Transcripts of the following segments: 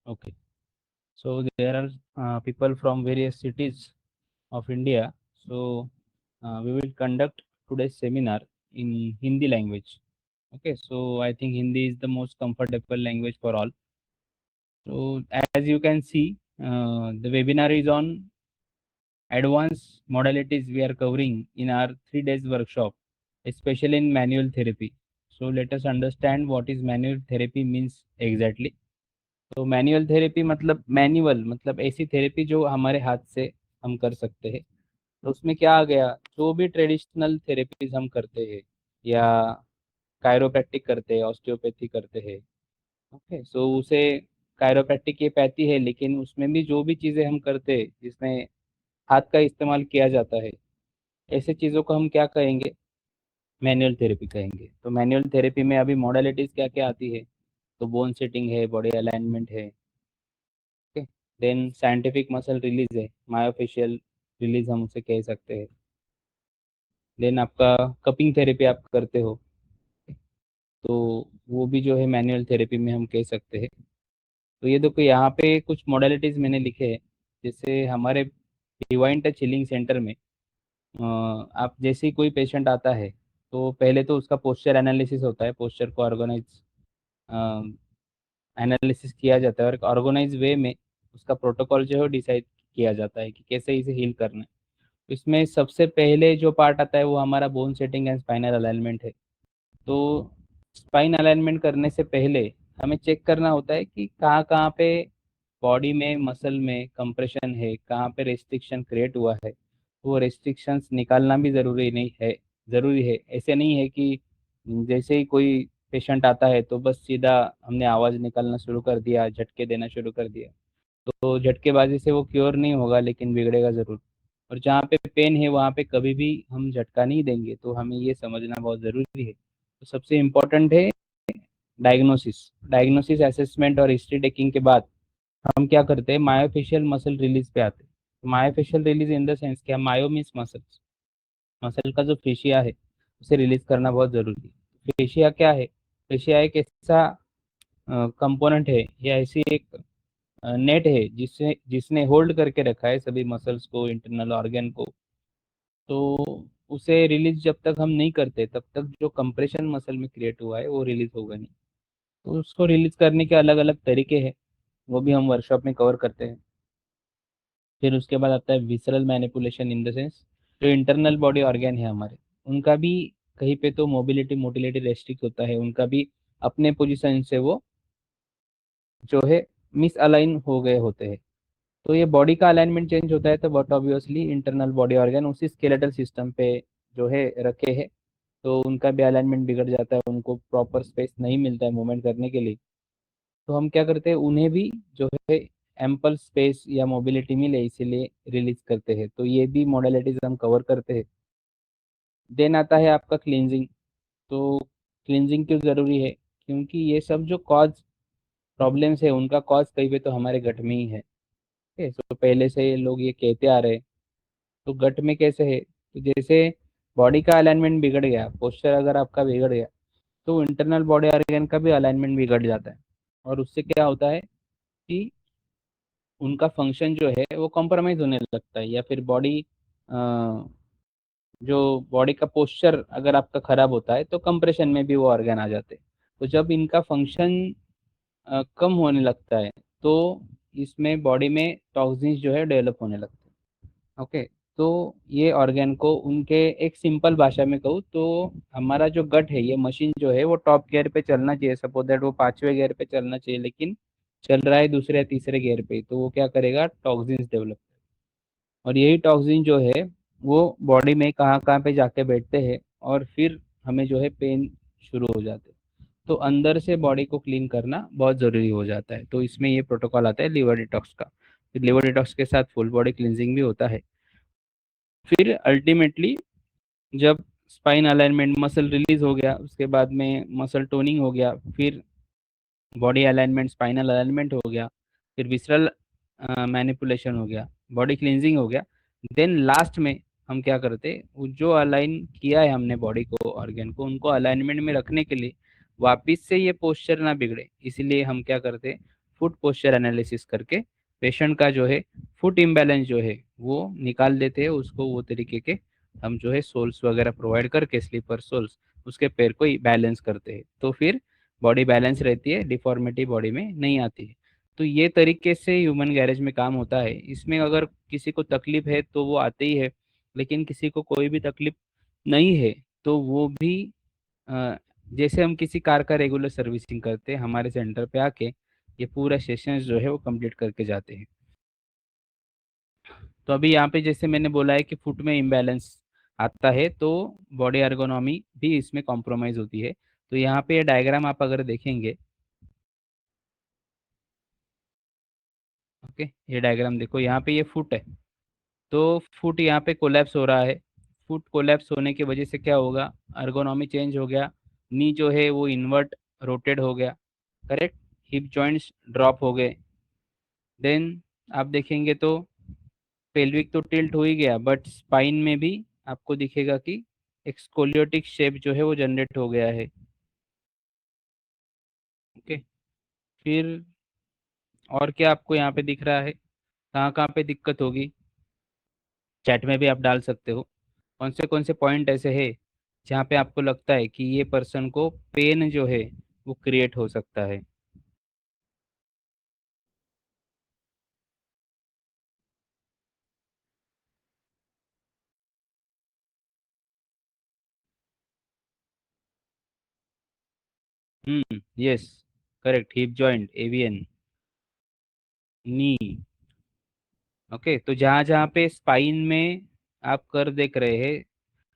Okay. So there are people from various cities of India. So we will conduct today's seminar in Hindi language. Okay. So I think Hindi is the most comfortable language for all. So as you can see, the webinar is on advanced modalities we are covering in our 3 days workshop, especially in manual therapy. So let us understand what is manual therapy means exactly. तो manual therapy मतलब manual मतलब ऐसी therapy जो हमारे हाथ से हम कर सकते हैं। तो उसमें क्या आ गया, जो भी ट्रेडिशनल थेरेपीज हम करते हैं या कायरोप्रैक्टिक करते हैं, ऑस्टियोपैथी करते हैं। ओके, सो उसे कायरोप्रैक्टिक ये पैथी है, लेकिन उसमें भी जो भी चीज़ें हम करते हैं जिसमें हाथ का इस्तेमाल किया जाता है, ऐसे चीज़ों को हम क्या कहेंगे, मैनुअल थेरेपी कहेंगे। तो मैनुअल थेरेपी में अभी मॉडलिटीज़ क्या क्या आती है, तो बोन सेटिंग है, बॉडी अलाइनमेंट है, देन साइंटिफिक मसल रिलीज है, मायोफेशियल रिलीज हम उसे कह सकते हैं। देन आपका कपिंग थेरेपी आप करते हो, तो वो भी जो है मैनुअल थेरेपी में हम कह सकते हैं। तो ये देखो यहाँ पे कुछ मॉडलिटीज़ मैंने लिखे हैं। जैसे हमारे डिवाइन टच हीलिंग सेंटर में आप जैसे ही कोई पेशेंट आता है, तो पहले तो उसका पोस्चर एनालिसिस होता है, पोस्चर को ऑर्गेनाइज एनालिसिस किया जाता है और एक ऑर्गेनाइज वे में उसका प्रोटोकॉल जो है डिसाइड किया जाता है कि कैसे इसे हील करना है। इसमें सबसे पहले जो पार्ट आता है वो हमारा bone setting and spinal alignment है। तो स्पाइन अलाइनमेंट करने से पहले हमें चेक करना होता है कि कहाँ कहाँ पे बॉडी में मसल में कंप्रेशन है, कहाँ पे रेस्ट्रिक्शन क्रिएट हुआ है। वो रेस्ट्रिक्शंस निकालना भी ज़रूरी नहीं है, ज़रूरी है। ऐसे नहीं है कि जैसे ही कोई पेशेंट आता है तो बस सीधा हमने आवाज़ निकालना शुरू कर दिया, झटके देना शुरू कर दिया, तो झटकेबाजी से वो क्योर नहीं होगा, लेकिन बिगड़ेगा ज़रूर। और जहाँ पे पेन है वहाँ पे कभी भी हम झटका नहीं देंगे, तो हमें ये समझना बहुत ज़रूरी है। तो सबसे इम्पोर्टेंट है डायग्नोसिस। डायग्नोसिस असेसमेंट और हिस्ट्री टेकिंग के बाद हम क्या करते हैं, मायोफेशियल मसल रिलीज पे आते हैं। Myofascial release in the sense क्या, मायो मीन्स मसल्स, मसल का जो फेशिया है उसे रिलीज करना बहुत ज़रूरी है। फेशिया क्या है, फेशिया एक ऐसा कंपोनेंट है या ऐसी एक नेट है जिससे जिसने होल्ड करके रखा है सभी मसल्स को, इंटरनल ऑर्गन को। तो उसे रिलीज जब तक हम नहीं करते तब तक जो कंप्रेशन मसल में क्रिएट हुआ है वो रिलीज होगा नहीं। तो उसको रिलीज करने के अलग अलग तरीके हैं, वो भी हम वर्कशॉप में कवर करते हैं। फिर उसके बाद आता है visceral manipulation in the sense, जो इंटरनल बॉडी ऑर्गन है हमारे, उनका भी कहीं पे तो मोबिलिटी मोटिलिटी रेस्ट्रिक्ट होता है, उनका भी अपने पोजीशन से वो जो है मिस अलाइन हो गए होते हैं। तो ये बॉडी का अलाइनमेंट चेंज होता है तो but obviously internal body organ उसी स्केलेटल सिस्टम पे जो है रखे हैं, तो उनका भी अलाइनमेंट बिगड़ जाता है, उनको प्रॉपर स्पेस नहीं मिलता है मूवमेंट करने के लिए। तो हम क्या करते हैं, उन्हें भी जो है एम्पल स्पेस या मोबिलिटी मिले इसीलिए रिलीज करते हैं। तो ये भी मॉडलिटीज हम कवर करते हैं। देन आता है आपका क्लींजिंग। तो क्लींजिंग क्यों ज़रूरी है, क्योंकि ये सब जो कॉज प्रॉब्लम्स है उनका कॉज कहीं पे तो हमारे गट में ही है। ठीक है, तो पहले से लोग ये कहते आ रहे हैं। तो गट में कैसे है, तो जैसे बॉडी का अलाइनमेंट बिगड़ गया, पोस्चर अगर आपका बिगड़ गया, तो इंटरनल बॉडी ऑर्गन का भी अलाइनमेंट बिगड़ जाता है। और उससे क्या होता है कि उनका फंक्शन जो है वो कॉम्प्रोमाइज होने लगता है, या फिर बॉडी जो बॉडी का पोस्चर अगर आपका खराब होता है तो कंप्रेशन में भी वो ऑर्गन आ जाते हैं। तो जब इनका फंक्शन कम होने लगता है, तो इसमें बॉडी में टॉक्सिन्स जो है डेवलप होने लगते हैं। ओके, तो ये ऑर्गन को उनके एक सिंपल भाषा में कहूँ तो हमारा जो गट है, ये मशीन जो है वो टॉप गियर पे चलना चाहिए, सपोज दैट वो 5वें गियर पे चलना चाहिए, लेकिन चल रहा है दूसरे या तीसरे गियर पे, तो वो क्या करेगा, टॉक्सिन्स डेवलप। और यही टॉक्सिन जो है वो बॉडी में कहाँ कहाँ पे जाके बैठते हैं और फिर हमें जो है पेन शुरू हो जाते हैं। तो अंदर से बॉडी को क्लीन करना बहुत ज़रूरी हो जाता है। तो इसमें ये प्रोटोकॉल आता है लिवर डिटॉक्स का। फिर लिवर डिटॉक्स के साथ फुल बॉडी क्लींजिंग भी होता है। फिर अल्टीमेटली जब स्पाइन अलाइनमेंट मसल रिलीज हो गया, उसके बाद में मसल टोनिंग हो गया, फिर बॉडी अलाइनमेंट स्पाइनल अलाइनमेंट हो गया, फिर विसरल मैनिपुलेशन हो गया, बॉडी क्लींजिंग हो गया, देन लास्ट में हम क्या करते, वो जो अलाइन किया है हमने बॉडी को ऑर्गन को, उनको अलाइनमेंट में रखने के लिए वापिस से ये पोस्चर ना बिगड़े, इसलिए हम क्या करते, फुट पोस्चर एनालिसिस करके पेशेंट का जो है फुट इम्बैलेंस जो है वो निकाल देते हैं, उसको वो तरीके के हम जो है सोल्स वगैरह प्रोवाइड करके स्लीपर सोल्स उसके पैर को बैलेंस करते हैं, तो फिर बॉडी बैलेंस रहती है, डिफॉर्मिटी बॉडी में नहीं आती है। तो ये तरीके से ह्यूमन गैरेज में काम होता है। इसमें अगर किसी को तकलीफ है तो वो आते ही है, लेकिन किसी को कोई भी तकलीफ नहीं है तो वो भी अ, जैसे हम किसी कार का रेगुलर सर्विसिंग करते हैं हमारे सेंटर पे आके ये पूरा सेशंस जो है वो कंप्लीट करके जाते हैं। तो अभी यहाँ पे जैसे मैंने बोला है कि फुट में इम्बैलेंस आता है तो बॉडी एर्गोनॉमी भी इसमें कॉम्प्रोमाइज होती है। तो यहाँ पे ये डायग्राम आप अगर देखेंगे, ओके, ये डायग्राम देखो, यहाँ पे ये फुट है, तो फुट यहाँ पे कोलैप्स हो रहा है। फुट कोलैप्स होने की वजह से क्या होगा, अर्गोनॉमी चेंज हो गया, नी जो है वो इन्वर्ट रोटेट हो गया, करेक्ट, हिप जॉइंट्स ड्रॉप हो गए। देन आप देखेंगे तो पेल्विक तो टिल्ट हो ही गया, बट स्पाइन में भी आपको दिखेगा कि एक स्कोलियोटिक शेप जो है वो जनरेट हो गया है। ओके, फिर और क्या आपको यहाँ पे दिख रहा है, कहाँ कहाँ पे दिक्कत होगी, चैट में भी आप डाल सकते हो। कौन से पॉइंट ऐसे है जहाँ पे आपको लगता है कि ये पर्सन को पेन जो है वो क्रिएट हो सकता है। Yes, correct, hip joint, AVN, knee. Okay, तो जहाँ जहाँ पे स्पाइन में आप कर देख रहे हैं,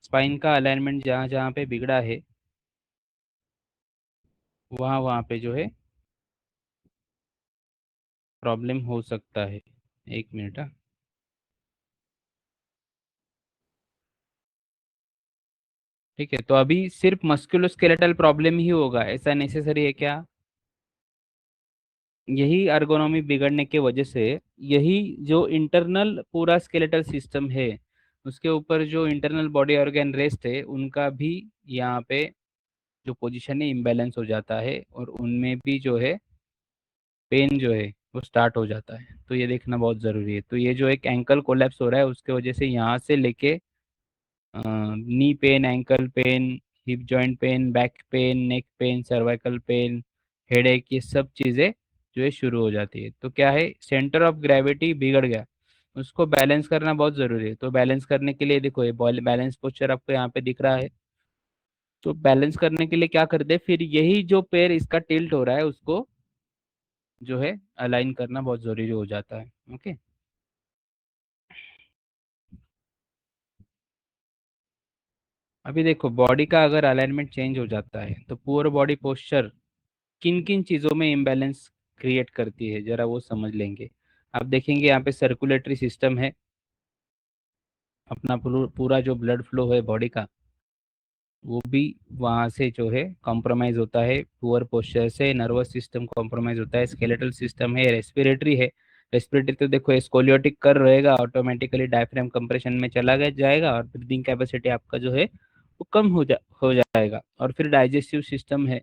स्पाइन का अलाइनमेंट जहाँ जहाँ पे बिगड़ा है वहाँ वहाँ पे जो है प्रॉब्लम हो सकता है। एक मिनट, हाँ। ठीक है, तो अभी सिर्फ मस्कुलोस्केलेटल प्रॉब्लम ही होगा ऐसा नेसेसरी है क्या? यही अर्गोनॉमी बिगड़ने के वजह से, यही जो इंटरनल पूरा स्केलेटल सिस्टम है उसके ऊपर जो इंटरनल बॉडी ऑर्गन रेस्ट है उनका भी यहाँ पे जो पोजीशन है इम्बैलेंस हो जाता है और उनमें भी जो है पेन जो है वो स्टार्ट हो जाता है। तो ये देखना बहुत ज़रूरी है। तो ये जो एक एंकल कोलैप्स हो रहा है उसके वजह से यहाँ से लेके knee pain, ankle pain, hip joint pain, back pain, neck pain, cervical pain, headache, ये सब चीज़ें जो है शुरू हो जाती है। तो क्या है, सेंटर ऑफ ग्रेविटी बिगड़ गया, उसको बैलेंस करना बहुत ज़रूरी है। तो बैलेंस करने के लिए देखो ये बॉल बैलेंस पोस्चर आपको यहाँ पे दिख रहा है। तो बैलेंस करने के लिए क्या करते हैं, फिर यही जो पैर इसका टिल्ट हो रहा है उसको जो है अलाइन करना बहुत ज़रूरी हो जाता है। ओके, अभी देखो बॉडी का अगर अलाइनमेंट चेंज हो जाता है तो पुअर बॉडी पोस्चर किन किन चीज़ों में इम्बैलेंस क्रिएट करती है जरा वो समझ लेंगे। आप देखेंगे यहाँ पे सर्कुलेटरी सिस्टम है, अपना पूरा जो ब्लड फ्लो है बॉडी का वो भी वहाँ से जो है कॉम्प्रोमाइज होता है पुअर पोस्चर से। नर्वस सिस्टम कॉम्प्रोमाइज होता है, स्केलेटल सिस्टम है, रेस्पिरेटरी है। रेस्पिरेटरी तो देखो स्कोलियोटिक कर रहेगा, ऑटोमेटिकली डायफ्राम कंप्रेशन में चला गया जाएगा और ब्रीदिंग कैपेसिटी आपका जो है वो कम हो जाएगा। और फिर डाइजेस्टिव सिस्टम है,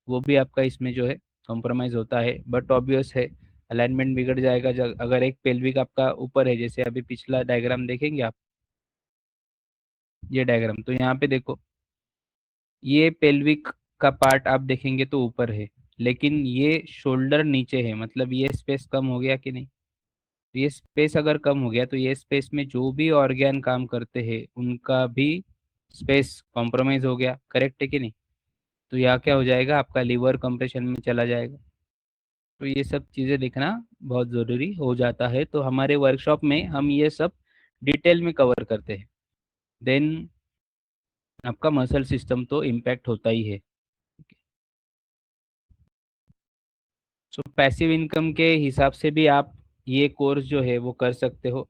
वो भी आपका इसमें जो है कॉम्प्रोमाइज होता है। बट ऑब्वियस है अलाइनमेंट बिगड़ जाएगा अगर एक पेल्विक आपका ऊपर है, जैसे अभी पिछला डायग्राम देखेंगे आप, ये डायग्राम तो यहाँ पे देखो ये पेल्विक का पार्ट आप देखेंगे तो ऊपर है, लेकिन ये शोल्डर नीचे है, मतलब ये स्पेस कम हो गया कि नहीं? तो ये स्पेस अगर कम हो गया तो ये स्पेस में जो भी ऑर्गेन काम करते हैं उनका भी स्पेस कॉम्प्रोमाइज हो गया, करेक्ट है कि नहीं? तो यहाँ क्या हो जाएगा, आपका लीवर कंप्रेशन में चला जाएगा। तो ये सब चीज़ें देखना बहुत ज़रूरी हो जाता है। तो हमारे वर्कशॉप में हम ये सब डिटेल में कवर करते हैं। देन आपका मसल सिस्टम तो इम्पैक्ट होता ही है। सो पैसिव इनकम के हिसाब से भी आप ये कोर्स जो है वो कर सकते हो।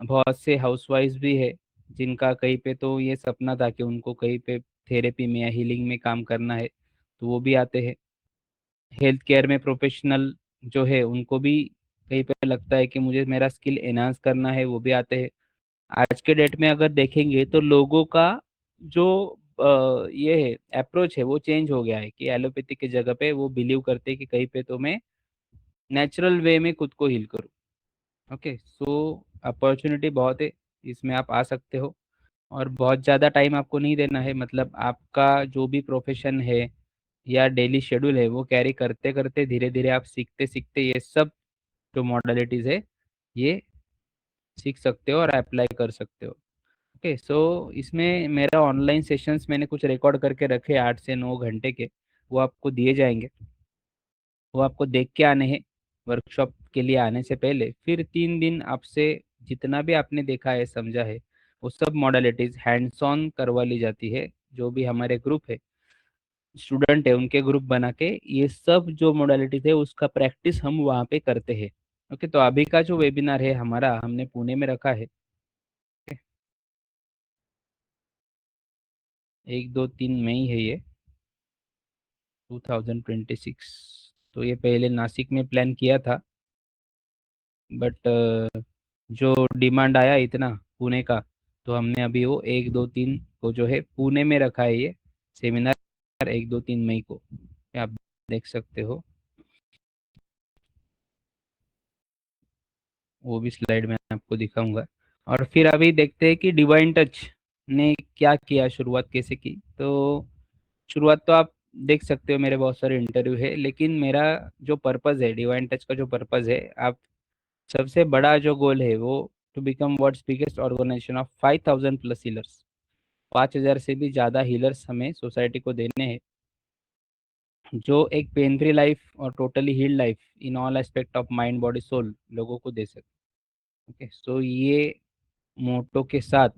बहुत से हाउसवाइफ्स भी है जिनका कहीं पे तो ये सपना था कि उनको कहीं पे थेरेपी में या हीलिंग में काम करना है, तो वो भी आते हैं। हेल्थ केयर में प्रोफेशनल जो है उनको भी कहीं पे लगता है कि मुझे मेरा स्किल एनहांस करना है, वो भी आते हैं। आज के डेट में अगर देखेंगे तो लोगों का जो ये है अप्रोच है वो चेंज हो गया है कि एलोपैथी की जगह पे वो बिलीव करते हैं कि कहीं पे तो मैं नेचुरल वे में खुद को हील करो। ओके, सो अपॉर्चुनिटी बहुत है, इसमें आप आ सकते हो। और बहुत ज़्यादा टाइम आपको नहीं देना है, मतलब आपका जो भी प्रोफेशन है या डेली शेड्यूल है वो कैरी करते करते धीरे धीरे आप सीखते सीखते ये सब जो मॉडलिटीज़ है ये सीख सकते हो और अप्लाई कर सकते हो। ओके, सो इसमें मेरा ऑनलाइन सेशंस मैंने कुछ रिकॉर्ड करके रखे 8 से 9 घंटे के, वो आपको दिए जाएंगे। वो आपको देख के आने हैं वर्कशॉप के लिए आने से पहले। फिर 3 दिन आपसे जितना भी आपने देखा है समझा है वो सब मॉडलिटीज हैंड्स ऑन करवा ली जाती है। जो भी हमारे ग्रुप है, स्टूडेंट है, उनके ग्रुप बना के ये सब जो मॉडलिटीज है उसका प्रैक्टिस हम वहाँ पे करते हैं। ओके, तो अभी का जो वेबिनार है हमारा हमने पुणे में रखा है। 1 2 3 मई है ये, 2026। तो ये पहले नासिक में प्लान किया था, बट जो डिमांड आया इतना पुणे का, तो हमने अभी वो 1 2 3 को जो है पुणे में रखा है ये सेमिनार, 1 2 3 मई को। ये आप देख सकते हो, वो भी स्लाइड में आपको दिखाऊंगा। और फिर अभी देखते हैं कि डिवाइन टच ने क्या किया, शुरुआत कैसे की। तो शुरुआत तो आप देख सकते हो, मेरे बहुत सारे इंटरव्यू है, लेकिन मेरा जो पर्पज़ है, डिवाइन टच का जो पर्पज़ है, आप सबसे बड़ा जो गोल है वो to become world's biggest organisation of 5,000+ healers. 5,000 से भी ज़्यादा हीलर्स हमें सोसाइटी को देने हैं, जो एक पेन फ्री लाइफ और totally healed life in all aspect of mind body soul लोगों को दे सके। ओके, सो ये मोटो के साथ,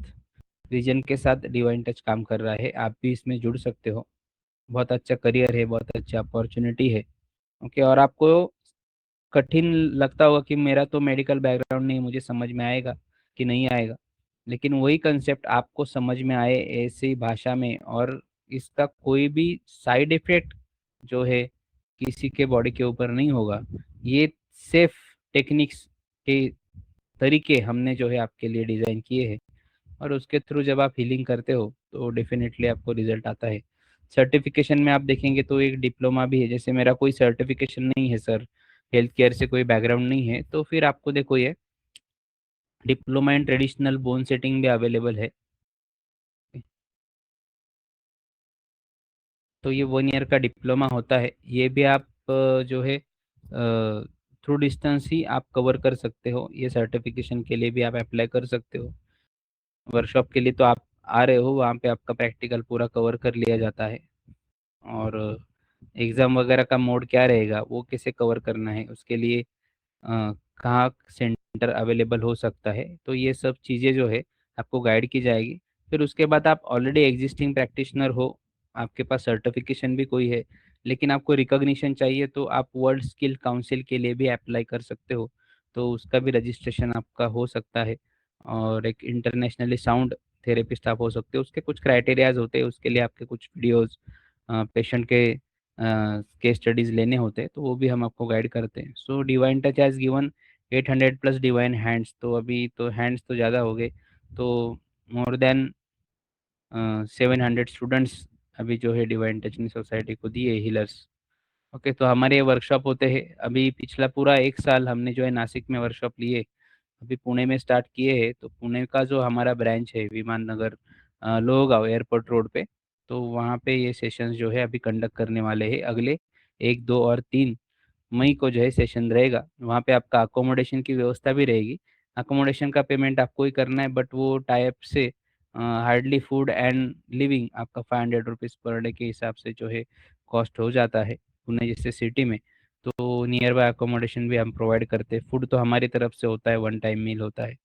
विजन के साथ डिवाइन टच काम कर रहा है। आप भी इसमें जुड़ सकते हो। बहुत अच्छा करियर है, बहुत अच्छा अपॉर्चुनिटी है। ओके, और आपको कठिन लगता होगा कि मेरा तो मेडिकल बैकग्राउंड नहीं, मुझे समझ में आएगा कि नहीं आएगा। लेकिन वही कंसेप्ट आपको समझ में आए ऐसी भाषा में, और इसका कोई भी साइड इफेक्ट जो है किसी के बॉडी के ऊपर नहीं होगा, ये सेफ टेक्निक्स के तरीके हमने जो है आपके लिए डिज़ाइन किए हैं। और उसके थ्रू जब आप हीलिंग करते हो तो डेफिनेटली आपको रिजल्ट आता है। सर्टिफिकेशन में आप देखेंगे तो एक डिप्लोमा भी है। जैसे मेरा कोई सर्टिफिकेशन नहीं है सर, हेल्थ केयर से कोई बैकग्राउंड नहीं है, तो फिर आपको देखो ये diploma in traditional bone setting भी अवेलेबल है। तो ये 1 ईयर का डिप्लोमा होता है, ये भी आप जो है थ्रू डिस्टेंस ही आप कवर कर सकते हो। ये सर्टिफिकेशन के लिए भी आप अप्लाई कर सकते हो। वर्कशॉप के लिए तो आप आ रहे हो, वहाँ पे आपका प्रैक्टिकल पूरा कवर कर लिया जाता है। और एग्ज़ाम वगैरह का मोड क्या रहेगा, वो कैसे कवर करना है, उसके लिए कहाँ सेंटर अवेलेबल हो सकता है, तो ये सब चीज़ें जो है आपको गाइड की जाएगी। फिर उसके बाद आप ऑलरेडी एग्जिस्टिंग प्रैक्टिशनर हो, आपके पास सर्टिफिकेशन भी कोई है, लेकिन आपको रिकॉग्निशन चाहिए, तो आप वर्ल्ड स्किल काउंसिल के लिए भी अप्लाई कर सकते हो। तो उसका भी रजिस्ट्रेशन आपका हो सकता है। और एक इंटरनेशनली साउंड थेरेपिस्ट आप हो सकते हो। उसके कुछ क्राइटेरियाज होते हैं, उसके लिए आपके कुछ वीडियोस, पेशेंट के केस स्टडीज लेने होते हैं, तो वो भी हम आपको गाइड करते हैं। So divine touch has given 800+ divine hands. तो अभी तो हैंड्स तो ज़्यादा हो गए, तो मोर देन 700 स्टूडेंट्स अभी जो है डिवाइन टच ने सोसाइटी को दिए हीलर्स। ओके, तो हमारे ये वर्कशॉप होते हैं। अभी पिछला पूरा 1 साल हमने जो है नासिक में वर्कशॉप लिए, अभी पुणे में स्टार्ट किए हैं। तो पुणे का जो हमारा ब्रांच है विमान नगर, लोहगांव एयरपोर्ट रोड पे, तो वहाँ पे ये सेशंस जो है अभी कंडक्ट करने वाले हैं। अगले 1 2 और 3 मई को जो है सेशन रहेगा। वहाँ पे आपका अकोमोडेशन की व्यवस्था भी रहेगी। अकोमोडेशन का पेमेंट आपको ही करना है, बट वो टाइप से हार्डली फूड एंड लिविंग आपका 500 रुपीज़ पर डे के हिसाब से जो है कॉस्ट हो जाता है पुणे जैसे सिटी में। तो नियर बाय अकोमोडेशन भी हम प्रोवाइड करते हैं। फूड तो हमारी तरफ से होता है, 1 टाइम मील होता है।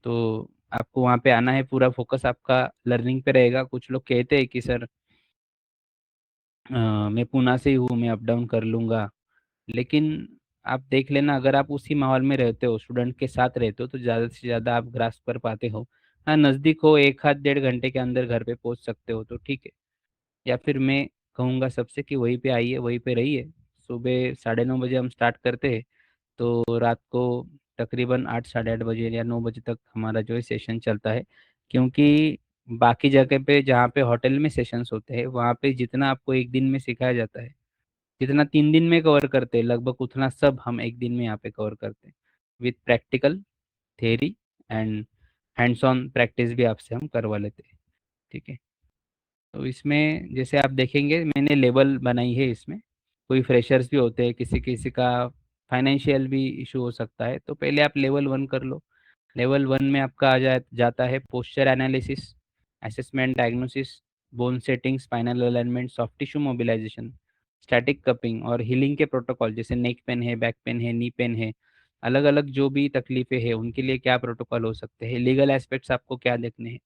तो आपको वहाँ पे आना है, पूरा फोकस आपका लर्निंग पे रहेगा। कुछ लोग कहते हैं कि सर मैं पूना से ही हूँ, मैं अप डाउन कर लूँगा, लेकिन आप देख लेना, अगर आप उसी माहौल में रहते हो, स्टूडेंट के साथ रहते हो, तो ज़्यादा से ज़्यादा आप ग्रास्प कर पाते हो। हाँ, नज़दीक हो, 1 आध 1.5 घंटे के अंदर घर पे पहुँच सकते हो तो ठीक है। या फिर मैं कहूँगा सबसे कि वहीं पे आइए, वहीं पे रहिए। सुबह 9:30 बजे हम स्टार्ट करते हैं, तो रात को तकरीबन 8 साढ़े 8 बजे या 9 बजे तक हमारा जो है सेशन चलता है। क्योंकि बाकी जगह पे जहाँ पे होटल में सेशंस होते हैं, वहाँ पे जितना आपको एक दिन में सिखाया जाता है, जितना 3 दिन में कवर करते हैं लगभग उतना सब हम एक दिन में यहाँ पे कवर करते हैं, with practical, theory and hands on practice भी आपसे हम करवा लेते हैं। ठीक है, तो इसमें जैसे आप देखेंगे मैंने लेवल बनाई है इसमें। कोई फ्रेशर्स भी होते हैं, किसी किसी का फाइनेंशियल भी इशू हो सकता है, तो पहले आप लेवल 1 कर लो। लेवल 1 में आपका जाता है posture analysis, assessment diagnosis, bone setting, spinal alignment, soft tissue mobilisation, static cupping और हीलिंग के प्रोटोकॉल, जैसे नेक पेन है, बैक पेन है, नी पेन है, अलग अलग जो भी तकलीफें हैं उनके लिए क्या प्रोटोकॉल हो सकते हैं, लीगल एस्पेक्ट्स आपको क्या देखने हैं,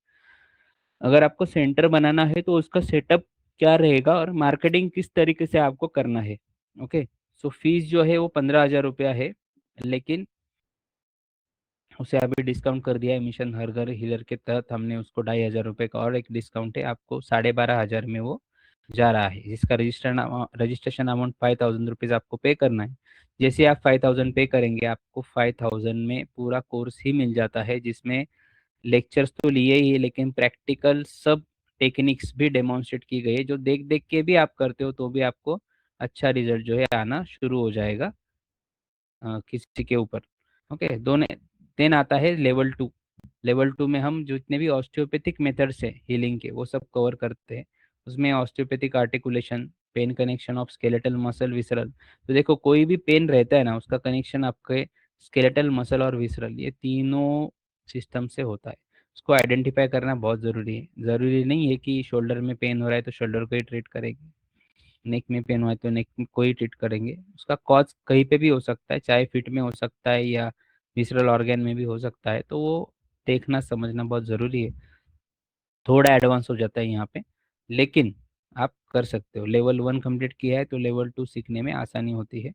अगर आपको सेंटर बनाना है तो उसका सेटअप क्या रहेगा और मार्केटिंग किस तरीके से आपको करना है। ओके, सो फीस जो है वो 15,000 रुपया है, लेकिन उसे अभी डिस्काउंट कर दिया है। मिशन हर घर हीलर के तहत हमने उसको 2,500 रुपये का और एक डिस्काउंट है, आपको 12,500 में वो जा रहा है, जिसका रजिस्ट्रेशन अमाउंट 5,000 रुपीज़ आपको पे करना है। जैसे आप 5,000 पे करेंगे आपको 5,000 में पूरा कोर्स ही मिल जाता है, जिसमें लेक्चर्स तो लिए ही है लेकिन प्रैक्टिकल सब टेक्निक्स भी डेमोन्स्ट्रेट की गई है, जो देख देख के भी आप करते हो तो भी आपको अच्छा रिजल्ट जो है आना शुरू हो जाएगा किसी के ऊपर। ओके, दोनों। देन आता है लेवल 2। लेवल 2 में हम जितने भी ऑस्टियोपैथिक मेथड्स है हीलिंग के वो सब कवर करते हैं। उसमें osteopathic articulation, pain connection of skeletal muscle visceral. तो देखो कोई भी पेन रहता है ना, उसका कनेक्शन आपके स्केलेटल मसल और विसरल, ये तीनों सिस्टम से होता है। उसको आइडेंटिफाई करना बहुत ज़रूरी है। ज़रूरी नहीं है कि शोल्डर में पेन हो रहा है तो शोल्डर को ही ट्रीट करेंगे, नेक में पेन हुआ है तो नेक में कोई ट्रीट करेंगे। उसका कॉज कहीं पे भी हो सकता है, चाहे फिट में हो सकता है या विसरल ऑर्गन में भी हो सकता है, तो वो देखना समझना बहुत ज़रूरी है। थोड़ा एडवांस हो जाता है यहाँ पे, लेकिन आप कर सकते हो। लेवल 1 कंप्लीट किया है तो लेवल 2 सीखने में आसानी होती है।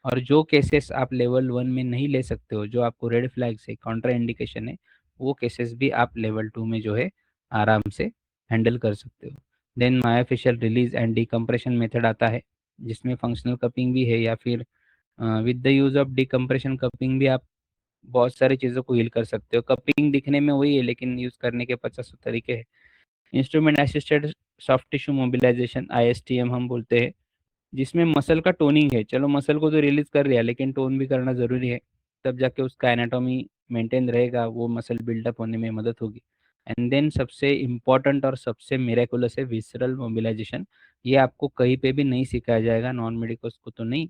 और जो केसेस आप लेवल 1 में नहीं ले सकते हो, जो आपको रेड फ्लैग से कॉन्ट्रा इंडिकेशन है, वो केसेस भी आप लेवल 2 में जो है आराम से हैंडल कर सकते हो। Then myofascial release and decompression method आता है, जिसमें फंक्शनल कपिंग भी है, या फिर with the use of decompression cupping भी आप बहुत सारी चीज़ों को हील कर सकते हो। कपिंग दिखने में वही है लेकिन यूज़ करने के 50 तरीके हैं। Instrument assisted soft tissue mobilisation, ISTM हम बोलते हैं, जिसमें मसल का टोनिंग है। चलो मसल को तो रिलीज कर लिया लेकिन टोन भी करना ज़रूरी है, तब जाके उसका एनाटॉमी मेंटेन रहेगा, वो मसल बिल्डअप होने में मदद होगी। एंड देन सबसे इम्पॉर्टेंट और सबसे मिरेकुलस है विसरल मोबिलाइजेशन। ये आपको कहीं पे भी नहीं सिखाया जाएगा, नॉन मेडिकल्स को तो नहीं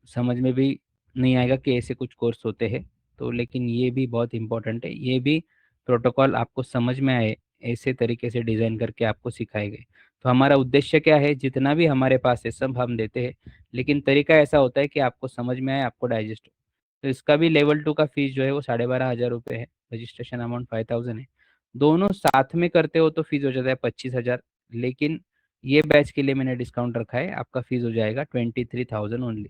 समझ में भी नहीं आएगा कि ऐसे कुछ कोर्स होते हैं। तो लेकिन ये भी बहुत इम्पोर्टेंट है, ये भी प्रोटोकॉल आपको समझ में आए ऐसे तरीके से डिज़ाइन करके आपको सिखाए गए। तो हमारा उद्देश्य क्या है, जितना भी हमारे पास है सब हम देते हैं, लेकिन तरीका ऐसा होता है कि आपको समझ में आए, आपको डाइजेस्ट हो। तो इसका भी लेवल 2 का फीस जो है वो 12,500 रुपये है, रजिस्ट्रेशन अमाउंट 5,000 है। दोनों साथ में करते हो तो फीस हो जाता है 25,000, लेकिन ये बैच के लिए मैंने डिस्काउंट रखा है, आपका फीस हो जाएगा 23,000 ओनली।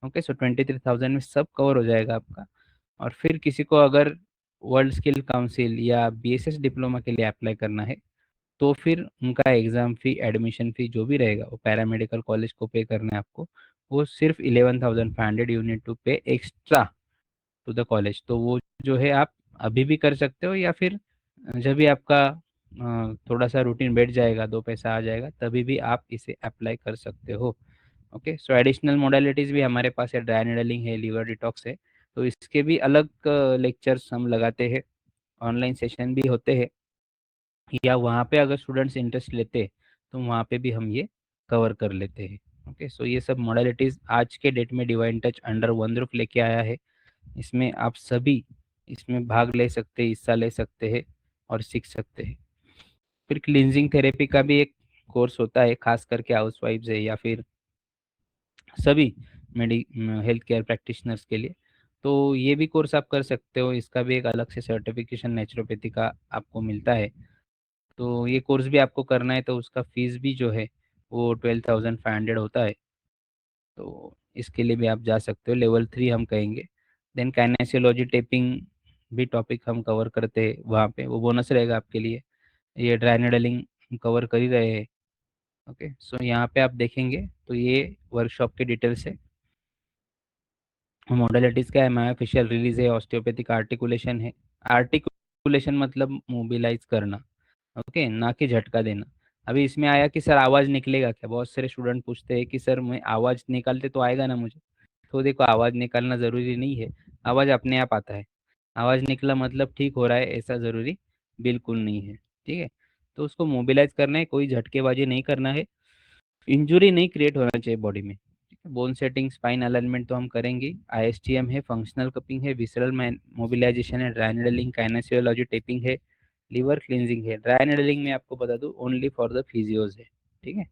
ओके, सो 23,000 में सब कवर हो जाएगा आपका। और फिर किसी को अगर वर्ल्ड स्किल काउंसिल या बीएसएस डिप्लोमा के लिए अप्लाई करना है, तो फिर उनका एग्ज़ाम फ़ी, एडमिशन फ़ी जो भी रहेगा वो पैरामेडिकल कॉलेज को पे करना है आपको। वो सिर्फ 11,500 यू नीड टू पे एक्स्ट्रा टू द कॉलेज। तो वो जो है आप अभी भी कर सकते हो, या फिर जब भी आपका थोड़ा सा रूटीन बैठ जाएगा, दो पैसा आ जाएगा, तभी भी आप इसे अप्लाई कर सकते हो। ओके, सो एडिशनल मोडालिटीज़ भी हमारे पास है, ड्राई नीडलिंग है, लिवर डिटॉक्स है। तो इसके भी अलग लेक्चर्स हम लगाते हैं, ऑनलाइन सेशन भी होते हैं, या वहाँ पे अगर स्टूडेंट्स इंटरेस्ट लेते हैं तो वहाँ पे भी हम ये कवर कर लेते हैं। ओके, सो ये सब मॉडलिटीज़ आज के डेट में divine touch under one roof लेके आया है। इसमें आप सभी इसमें भाग ले सकते हैं, हिस्सा ले सकते हैं और सीख सकते हैं। फिर क्लींजिंग थेरेपी का भी एक कोर्स होता है, खास करके हाउस वाइफ्स है या फिर सभी मेडि हेल्थ केयर प्रैक्टिशनर्स के लिए। तो ये भी कोर्स आप कर सकते हो, इसका भी एक अलग से सर्टिफिकेशन नेचुरोपैथी का आपको मिलता है। तो ये कोर्स भी आपको करना है तो उसका फीस भी जो है वो 12,500 होता है। तो इसके लिए भी आप जा सकते हो, लेवल 3 हम कहेंगे। देन काइनेसियोलॉजी टेपिंग भी टॉपिक हम कवर करते हैं वहाँ पे, वो बोनस रहेगा आपके लिए। ये ड्राई नीडलिंग हम कवर कर ही रहे हैं। ओके, सो यहाँ पे आप देखेंगे तो ये वर्कशॉप के डिटेल्स है। मॉडलिटीज़ क्या है, मायोफेशियल रिलीज है, ऑस्टियोपैथिक आर्टिकुलेशन है। आर्टिकुलेशन मतलब मोबिलाइज करना, ओके, ना कि झटका देना। अभी इसमें आया कि सर आवाज़ निकलेगा क्या, बहुत सारे स्टूडेंट पूछते हैं कि सर मैं आवाज़ निकालते तो आएगा ना मुझे। तो देखो आवाज़ निकालना ज़रूरी नहीं है, आवाज़ अपने आप आता है। आवाज़ निकला मतलब ठीक हो रहा है ऐसा ज़रूरी बिल्कुल नहीं है। ठीक है, तो उसको मोबिलाइज करना है, कोई झटकेबाजी नहीं करना है, इंजुरी नहीं क्रिएट होना चाहिए बॉडी में। बोन सेटिंग स्पाइन अलाइनमेंट तो हम करेंगे, आईएसटीएम है, फंक्शनल कपिंग है, विसरल मोबिलाइजेशन है, ड्राई नीडलिंग, काइनेसियोलॉजी टेपिंग है, लीवर क्लींजिंग है। ड्राई नीडलिंग में आपको बता दूं ओनली फॉर द फिजियोज है। ठीक है,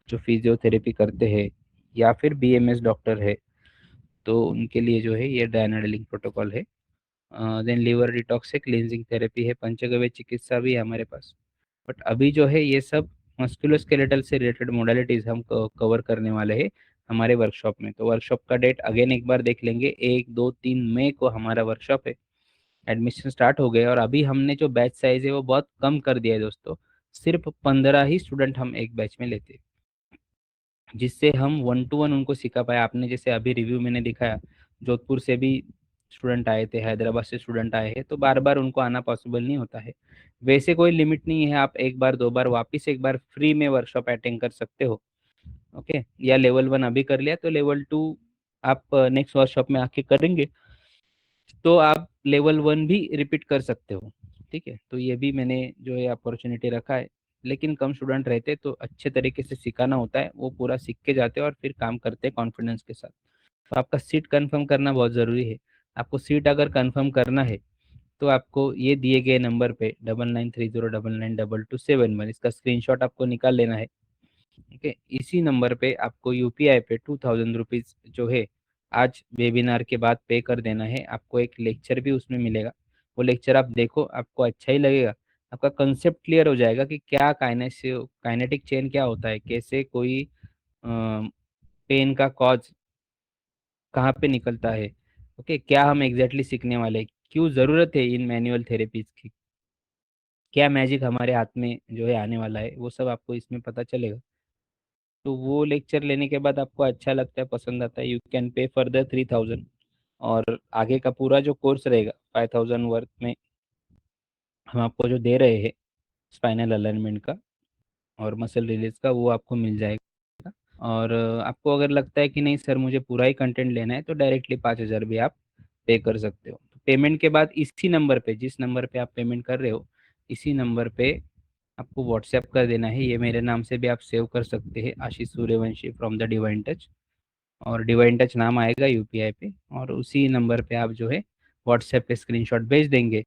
जो फिजियोथेरेपी करते हैं या फिर बीएमएस डॉक्टर है तो उनके लिए जो है ये ड्राई नीडलिंग प्रोटोकॉल है। देन लीवर डिटॉक्स है, क्लींजिंग थेरेपी है, पंचगव्य चिकित्सा भी है हमारे पास। बट अभी जो है ये सब मस्कुलोस्केलेटल से रिलेटेड मोडालिटीज हम कवर करने वाले हैं हमारे वर्कशॉप में। तो वर्कशॉप का डेट अगेन एक बार देख लेंगे, 1 2 3 मई को हमारा वर्कशॉप है। एडमिशन स्टार्ट हो गए और अभी हमने जो बैच साइज है वो बहुत कम कर दिया है दोस्तों, सिर्फ 15 ही स्टूडेंट हम एक बैच में लेते हैं, जिससे हम 1 to 1 उनको सिखा पाए। आपने जैसे अभी रिव्यू मैंने दिखाया, जोधपुर से भी स्टूडेंट आए थे, हैदराबाद से स्टूडेंट आए हैं, तो बार बार उनको आना पॉसिबल नहीं होता है। वैसे कोई लिमिट नहीं है, आप एक बार 2 बार वापस एक बार फ्री में वर्कशॉप अटेंड कर सकते हो। ओके, या लेवल 1 अभी कर लिया तो लेवल 2 आप नेक्स्ट वर्कशॉप में आके करेंगे तो आप लेवल 1 भी रिपीट कर सकते हो। ठीक है, तो ये भी मैंने जो है अपॉर्चुनिटी रखा है। लेकिन कम स्टूडेंट रहते तो अच्छे तरीके से सिखाना होता है, वो पूरा सीख के जाते हैं और फिर काम करते हैं कॉन्फिडेंस के साथ। तो आपका सीट कंफर्म करना बहुत ज़रूरी है। आपको सीट अगर कंफर्म करना है तो आपको ये दिए गए नंबर पे 9930992271 इसका स्क्रीनशॉट आपको निकाल लेना है। ठीक है, इसी नंबर पे आपको यूपीआई पे 2000 रुपीज़ जो है आज वेबिनार के बाद पे कर देना है। आपको एक लेक्चर भी उसमें मिलेगा, वो लेक्चर आप देखो, आपको अच्छा ही लगेगा। आपका कंसेप्ट क्लियर हो जाएगा कि क्या काइनेटिक चेन क्या होता है, कैसे कोई पेन का कॉज कहाँ पे निकलता है। ओके, क्या हम एग्जैक्टली सीखने वाले हैं, क्यों ज़रूरत है इन मैनुअल थेरेपीज की, क्या मैजिक हमारे हाथ में जो है आने वाला है, वो सब आपको इसमें पता चलेगा। तो वो लेक्चर लेने के बाद आपको अच्छा लगता है, पसंद आता है, यू कैन पे फर्दर 3000। और आगे का पूरा जो कोर्स रहेगा 5000 वर्थ में हम आपको जो दे रहे हैं स्पाइनल अलाइनमेंट का और मसल रिलीज का, वो आपको मिल जाएगा। और आपको अगर लगता है कि नहीं सर मुझे पूरा ही कंटेंट लेना है तो डायरेक्टली 5000 भी आप पे कर सकते हो। तो पेमेंट के बाद इसी नंबर पे, जिस नंबर पे आप पेमेंट कर रहे हो, इसी नंबर पे आपको व्हाट्सएप कर देना है। ये मेरे नाम से भी आप सेव कर सकते हैं, Ashish Suryavanshi from the divine touch. और डिवाइन टच नाम आएगा यूपीआई पे, और उसी नंबर पे आप जो है व्हाट्सएप पे स्क्रीनशॉट भेज देंगे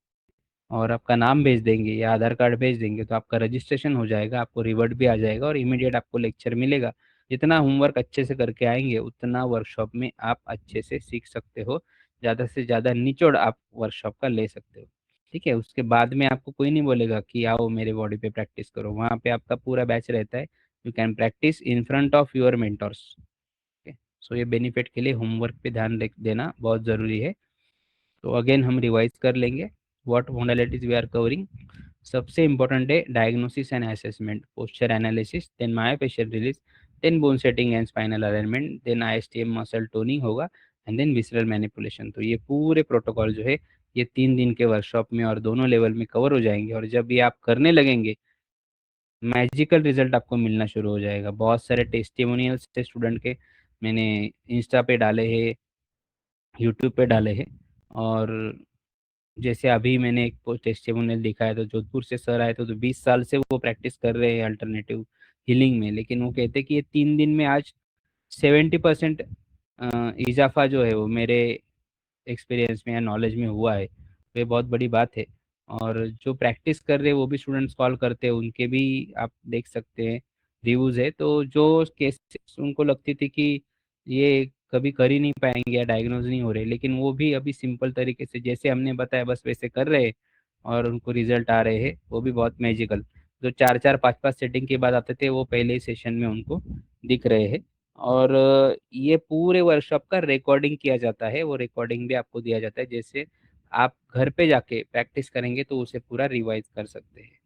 और आपका नाम भेज देंगे या आधार कार्ड भेज देंगे तो आपका रजिस्ट्रेशन हो जाएगा, आपको रिवर्ट भी आ जाएगा और इमीडिएट आपको लेक्चर मिलेगा। जितना होमवर्क अच्छे से करके आएंगे उतना वर्कशॉप में आप अच्छे से सीख सकते हो, ज़्यादा से ज़्यादा निचोड़ आप वर्कशॉप का ले सकते हो। ठीक है, उसके बाद में आपको कोई नहीं बोलेगा कि आओ मेरे बॉडी पे प्रैक्टिस करो, वहाँ पे आपका पूरा बैच रहता है। You can practise in front of your mentors. So ये बेनिफिट के लिए होमवर्क पे ध्यान देना बहुत ज़रूरी है। तो अगेन हम रिवाइज कर लेंगे what modalities we are covering. सबसे इम्पोर्टेंट है diagnosis and assessment, posture analysis, then myofascial release, then bone setting and spinal alignment, then ISTM muscle toning होगा, एंड देन विसरल मैनिपुलेशन। तो ये पूरे प्रोटोकॉल जो है ये 3 दिन के वर्कशॉप में और दोनों लेवल में कवर हो जाएंगे। और जब ये आप करने लगेंगे मैजिकल रिजल्ट आपको मिलना शुरू हो जाएगा। बहुत सारे टेस्टिमोनियल्स थे स्टूडेंट के, मैंने इंस्टा पे डाले हैं, यूट्यूब पे डाले हैं। और जैसे अभी मैंने एक टेस्टिमोनियल दिखाया तो जोधपुर से सर आए थे, तो 20 साल से वो प्रैक्टिस कर रहे हैं अल्टरनेटिव हीलिंग में, लेकिन वो कहते कि ये 3 दिन में आज 70% इजाफा जो है वो मेरे एक्सपीरियंस में या नॉलेज में हुआ है। तो ये बहुत बड़ी बात है। और जो प्रैक्टिस कर रहे हैं वो भी स्टूडेंट्स कॉल करते हैं, उनके भी आप देख सकते हैं रिव्यूज़ है। तो जो केसेस उनको लगती थी कि ये कभी कर ही नहीं पाएंगे या डायग्नोज नहीं हो रहे, लेकिन वो भी अभी सिंपल तरीके से जैसे हमने बताया बस वैसे कर रहे हैं और उनको रिजल्ट आ रहे हैं, वो भी बहुत मैजिकल। जो 4 4 5 5 सेटिंग के बाद आते थे वो पहले ही सेशन में उनको दिख रहे हैं। और ये पूरे वर्कशॉप का रिकॉर्डिंग किया जाता है, वो रिकॉर्डिंग भी आपको दिया जाता है, जैसे आप घर पे जाके प्रैक्टिस करेंगे तो उसे पूरा रिवाइज कर सकते हैं।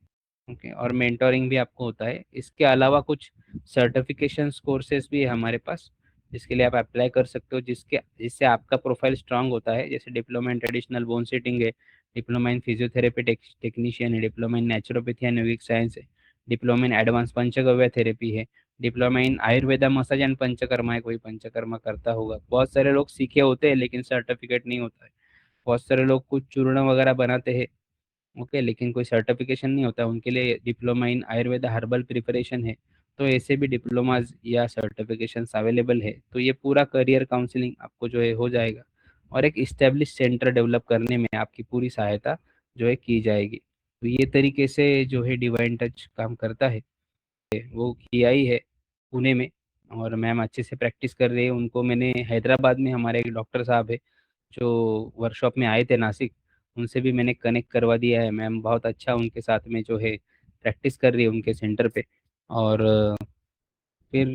ओके, और मेंटोरिंग भी आपको होता है। इसके अलावा कुछ सर्टिफिकेशन कोर्सेज भी है हमारे पास, जिसके लिए आप अप्लाई कर सकते हो, जिससे आपका प्रोफाइल स्ट्रांग होता है। जैसे diploma in traditional bone setting है, डिप्लोमा इन फिजियोथेरेपी टेक्नीशियन है, diploma in naturopathy and neuric science है, diploma in advance Panchagavya therapy है, diploma in Ayurveda massage and Panchakarma है, कोई पंचकर्मा करता होगा। बहुत सारे लोग सीखे होते हैं लेकिन सर्टिफिकेट नहीं होता है। बहुत सारे लोग कुछ चूर्ण वगैरह बनाते हैं, ओके, लेकिन कोई सर्टिफिकेशन नहीं होता उनके लिए। Diploma in Ayurveda herbal preparation है, तो ऐसे भी डिप्लोमाज या सर्टिफिकेशंस अवेलेबल है। तो ये पूरा करियर काउंसलिंग आपको जो है हो जाएगा, और एक इस्टेब्लिश सेंटर डेवलप करने में आपकी पूरी सहायता जो है की जाएगी। तो ये तरीके से जो है डिवाइन टच काम करता है, वो किया ही है पुणे में। और मैम अच्छे से प्रैक्टिस कर रही है। उनको मैंने हैदराबाद में, हमारे एक डॉक्टर साहब है जो वर्कशॉप में आए थे नासिक, उनसे भी मैंने कनेक्ट करवा दिया है। मैम बहुत अच्छा उनके साथ में जो है प्रैक्टिस कर रही है उनके सेंटर पे। और फिर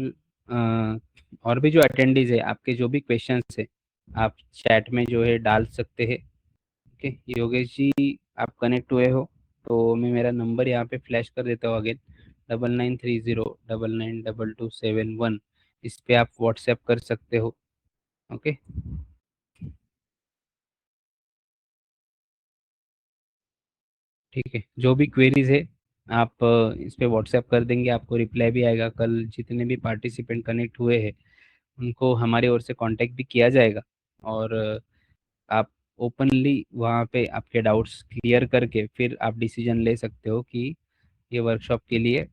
अ, और भी जो अटेंडीज है, आपके जो भी क्वेश्चंस है आप चैट में जो है डाल सकते हैं। ओके योगेश जी, आप कनेक्ट हुए हो तो मैं मेरा नंबर यहाँ पे फ्लैश कर देता हूँ अगेन, 9930992271। इस पे आप व्हाट्सएप कर सकते हो। ओके, ठीक है, जो भी क्वेरीज है आप इस पे व्हाट्सएप कर देंगे, आपको रिप्लाई भी आएगा। कल जितने भी पार्टिसिपेंट कनेक्ट हुए हैं उनको हमारी ओर से कांटेक्ट भी किया जाएगा। और आप ओपनली वहाँ पे आपके डाउट्स क्लियर करके फिर आप डिसीजन ले सकते हो कि ये वर्कशॉप के लिए,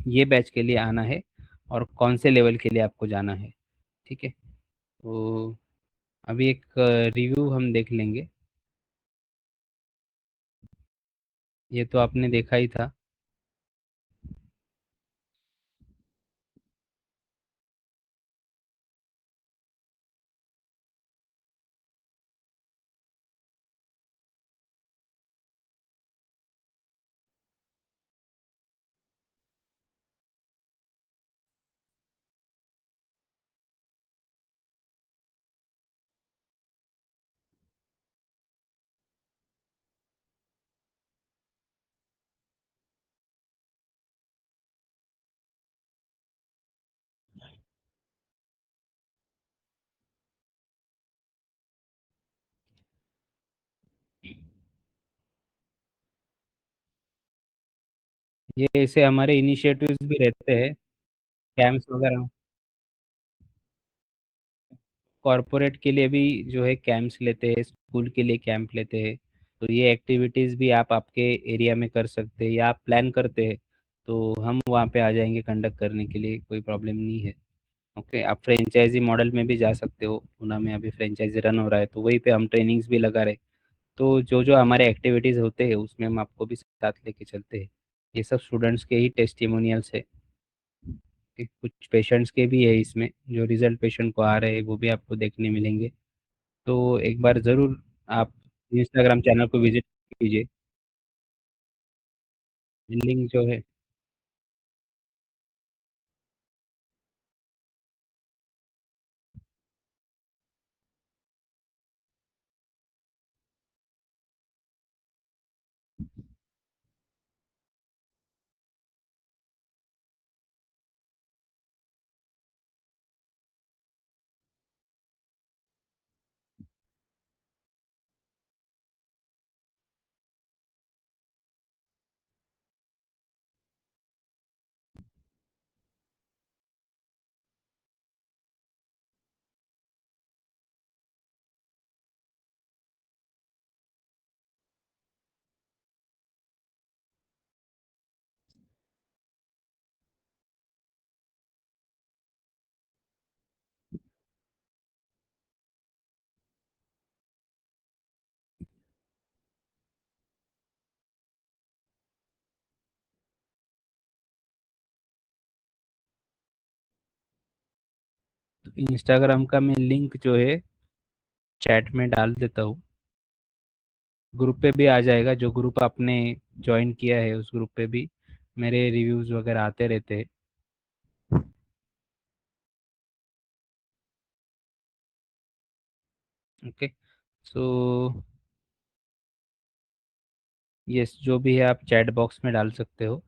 ये बैच के लिए आना है और कौन से लेवल के लिए आपको जाना है। ठीक है, तो अभी एक रिव्यू हम देख लेंगे। ये तो आपने देखा ही था। ये ऐसे हमारे इनिशिएटिव्स भी रहते हैं, कैंप्स वगैरह। कॉरपोरेट के लिए भी जो है कैंप्स लेते हैं, स्कूल के लिए कैंप लेते हैं। तो ये एक्टिविटीज़ भी आप आपके एरिया में कर सकते हैं, या आप प्लान करते हैं तो हम वहाँ पे आ जाएंगे कंडक्ट करने के लिए, कोई प्रॉब्लम नहीं है। ओके, आप फ्रेंचाइजी मॉडल में भी जा सकते हो, पूना में अभी फ्रेंचाइजी रन हो रहा है तो वहीं पे हम ट्रेनिंग्स भी लगा रहे हैं। तो जो जो हमारे एक्टिविटीज़ होते हैं उसमें हम आपको भी साथ लेके चलते हैं। ये सब स्टूडेंट्स के ही टेस्टिमोनियल्स है। कि कुछ पेशेंट्स के भी है इसमें, जो रिजल्ट पेशेंट को आ रहे हैं वो भी आपको देखने मिलेंगे। तो एक बार ज़रूर आप इंस्टाग्राम चैनल को विजिट कीजिए। लिंक जो है, इंस्टाग्राम का मैं लिंक जो है चैट में डाल देता हूँ। ग्रुप पे भी आ जाएगा, जो ग्रुप आपने ज्वाइन किया है उस ग्रुप पे भी मेरे रिव्यूज़ वगैरह आते रहते हैं। ओके, सो यस, जो भी है आप चैट बॉक्स में डाल सकते हो।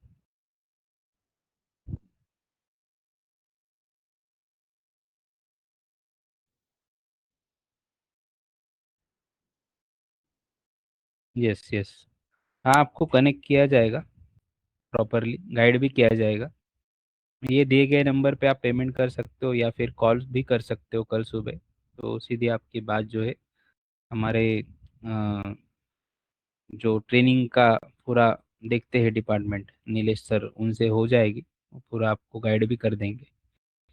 यस यस, हाँ आपको कनेक्ट किया जाएगा। प्रॉपरली गाइड भी किया जाएगा। ये दिए गए नंबर पे आप पेमेंट कर सकते हो या फिर कॉल भी कर सकते हो कल सुबह। तो सीधी आपकी बात जो है हमारे जो ट्रेनिंग का पूरा देखते हैं डिपार्टमेंट नीलेश सर, उनसे हो जाएगी। वो पूरा आपको गाइड भी कर देंगे।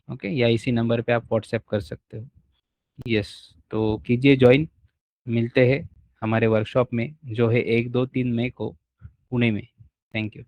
ओके, या इसी नंबर पे आप व्हाट्सएप कर सकते हो। यस, तो कीजिए ज्वाइन। मिलते हैं हमारे वर्कशॉप में जो है 1 2 3 मई को पुणे में। Thank you.